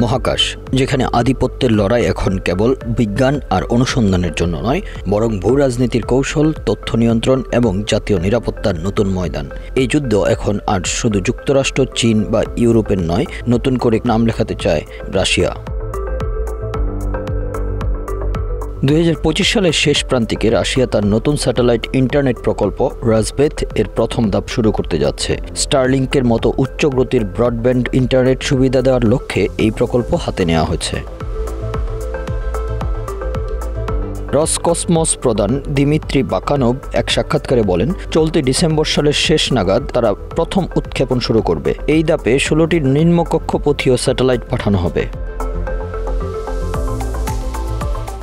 মহাকাশ, যেখানে আধিপত্যের লড়াই এখন কেবল বিজ্ঞান আর অনুসন্ধানের জন্য নয়, বরং ভূরাজনীতির কৌশল, তথ্য নিয়ন্ত্রণ এবং জাতীয় নিরাপত্তার নতুন ময়দান। এই যুদ্ধ এখন আর শুধু যুক্তরাষ্ট্র, চীন বা ইউরোপের নয়, নতুন করে নাম লেখাতে চায় রাশিয়া। 2025 সালের শেষ প্রান্তিকে রাশিয়া তার নতুন স্যাটেলাইট ইন্টারনেট প্রকল্প রাজবেথ এর প্রথম ধাপ শুরু করতে যাচ্ছে। স্টারলিংকের মতো উচ্চ গতির ব্রডব্যান্ড ইন্টারনেট সুবিধা দেওয়ার লক্ষ্যে এই প্রকল্প হাতে নেওয়া হয়েছে। রসকসমস প্রধান দিমিত্রি বাকানোভ এক সাক্ষাৎকারে বলেন, চলতি ডিসেম্বর সালের শেষ নাগাদ তারা প্রথম উৎক্ষেপণ শুরু করবে। এই ধাপে 16টি নিম্নকক্ষপথীয় স্যাটেলাইট পাঠানো হবে।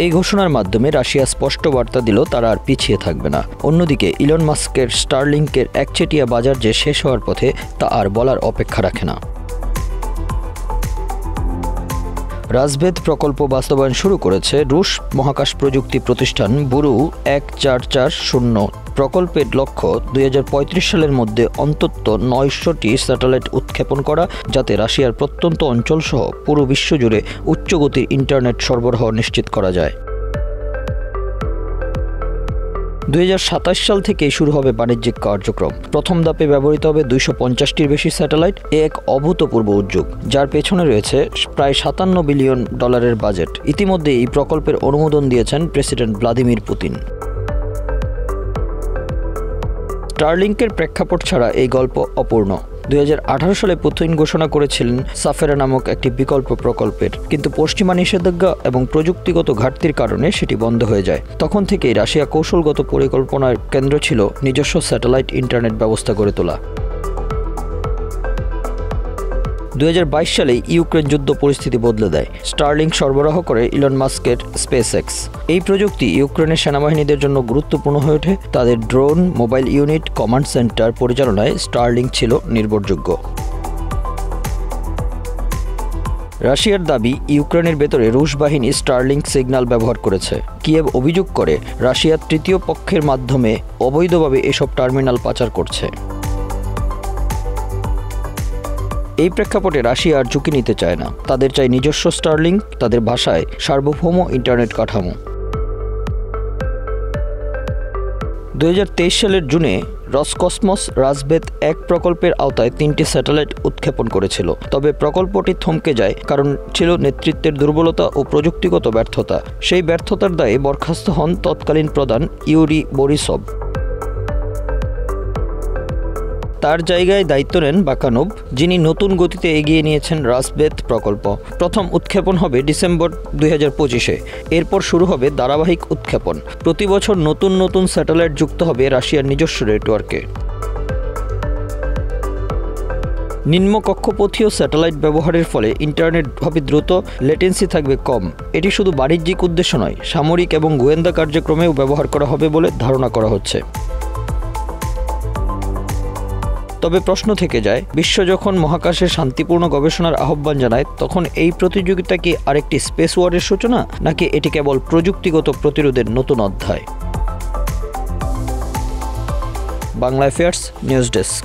এই ঘোষণার মাধ্যমে রাশিয়া স্পষ্ট বার্তা দিল তারা আর পিছিয়ে থাকবে না। অন্যদিকে ইলন মাস্কের স্টারলিংকের একচেটিয়া বাজার যে শেষ হওয়ার পথে তা আর বলার অপেক্ষা রাখে না। রাজবেথ প্রকল্প বাস্তবায়ন শুরু করেছে রুশ মহাকাশ প্রযুক্তি প্রতিষ্ঠান বুরু 1440। প্রকল্পের লক্ষ্য 2035 সালের মধ্যে অন্তত 900টি স্যাটেলাইট উৎক্ষেপণ করা, যাতে রাশিয়ার প্রত্যন্ত অঞ্চলসহ পুরো বিশ্বজুড়ে উচ্চগতির ইন্টারনেট সরবরাহ নিশ্চিত করা যায়। 2027 সাল থেকেই শুরু হবে বাণিজ্যিক কার্যক্রম। প্রথম ধাপে ব্যবহৃত হবে 250টির বেশি স্যাটেলাইট। এক অভূতপূর্ব উদ্যোগ, যার পেছনে রয়েছে প্রায় $57 বিলিয়ন বাজেট। ইতিমধ্যে এই প্রকল্পের অনুমোদন দিয়েছেন প্রেসিডেন্ট ভ্লাদিমির পুতিন। স্টারলিংকের প্রেক্ষাপট ছাড়া এই গল্প অপূর্ণ। 2018 সালে পুতিন ঘোষণা করেছিলেন সাফেরা নামক একটি বিকল্প প্রকল্পের, কিন্তু পশ্চিমা নিষেধাজ্ঞা এবং প্রযুক্তিগত ঘাটতির কারণে সেটি বন্ধ হয়ে যায়। তখন থেকেই রাশিয়া কৌশলগত পরিকল্পনার কেন্দ্র ছিল নিজস্ব স্যাটেলাইট ইন্টারনেট ব্যবস্থা গড়ে তোলা। 2022 সালে ইউক্রেন যুদ্ধ পরিস্থিতি বদলে দেয়। স্টারলিংক সরবরাহ করে ইলন মাস্কের স্পেসএক্স। এই প্রযুক্তি ইউক্রেনের সেনাবাহিনীদের জন্য গুরুত্বপূর্ণ হয়ে ওঠে। তাদের drone, mobile unit, command centre পরিচালনায় স্টারলিংক ছিল নির্ভরযোগ্য। রাশিয়ার দাবি, ইউক্রেনের ভেতরে রুশ বাহিনী স্টারলিংক সিগন্যাল ব্যবহার করেছে। কিয়েভ অভিযোগ করে রাশিয়ার তৃতীয় পক্ষের মাধ্যমে অবৈধভাবে এসব টার্মিনাল পাচার করছে। এই প্রেক্ষাপটে রাশিয়া আর ঝুঁকি নিতে চায় না। তাদের চাই নিজস্ব স্টারলিংক, তাদের ভাষায় সার্বভৌম ইন্টারনেট কাঠামো। 2023 সালের জুনে রসকসমস রাজবেথ 1 প্রকল্পের আওতায় 3টি স্যাটেলাইট উৎক্ষেপণ করেছিল। তবে প্রকল্পটি থমকে যায়, কারণ ছিল নেতৃত্বের দুর্বলতা ও প্রযুক্তিগত ব্যর্থতা। সেই ব্যর্থতার দায়ে বরখাস্ত হন তৎকালীন প্রধান ইউরি বরিসভ। তার জায়গায় দায়িত্ব নেন বাকানোভ, যিনি নতুন গতিতে এগিয়ে নিয়েছেন রাজবেথ প্রকল্প। প্রথম উৎক্ষেপণ হবে ডিসেম্বর 2025-এ। এরপর শুরু হবে ধারাবাহিক উৎক্ষেপণ। প্রতি বছর নতুন নতুন স্যাটেলাইট যুক্ত হবে রাশিয়ার নিজস্ব নেটওয়ার্কে। নিম্ন কক্ষপথীয় স্যাটেলাইট ব্যবহারের ফলে ইন্টারনেট হবে দ্রুত, লেটেন্সি থাকবে কম। এটি শুধু বাণিজ্যিক উদ্দেশ্য নয়, সামরিক এবং গোয়েন্দা কার্যক্রমেও ব্যবহার করা হবে বলে ধারণা করা হচ্ছে। তবে প্রশ্ন থেকে যায়, বিশ্ব যখন মহাকাশে শান্তিপূর্ণ গবেষণার আহ্বান জানায়, তখন এই প্রতিযোগিতা কি আরেকটি স্পেস ওয়ারের সূচনা, নাকি এটি কেবল প্রযুক্তিগত প্রতিরোধের নতুন অধ্যায়? Bangla affairs news desk.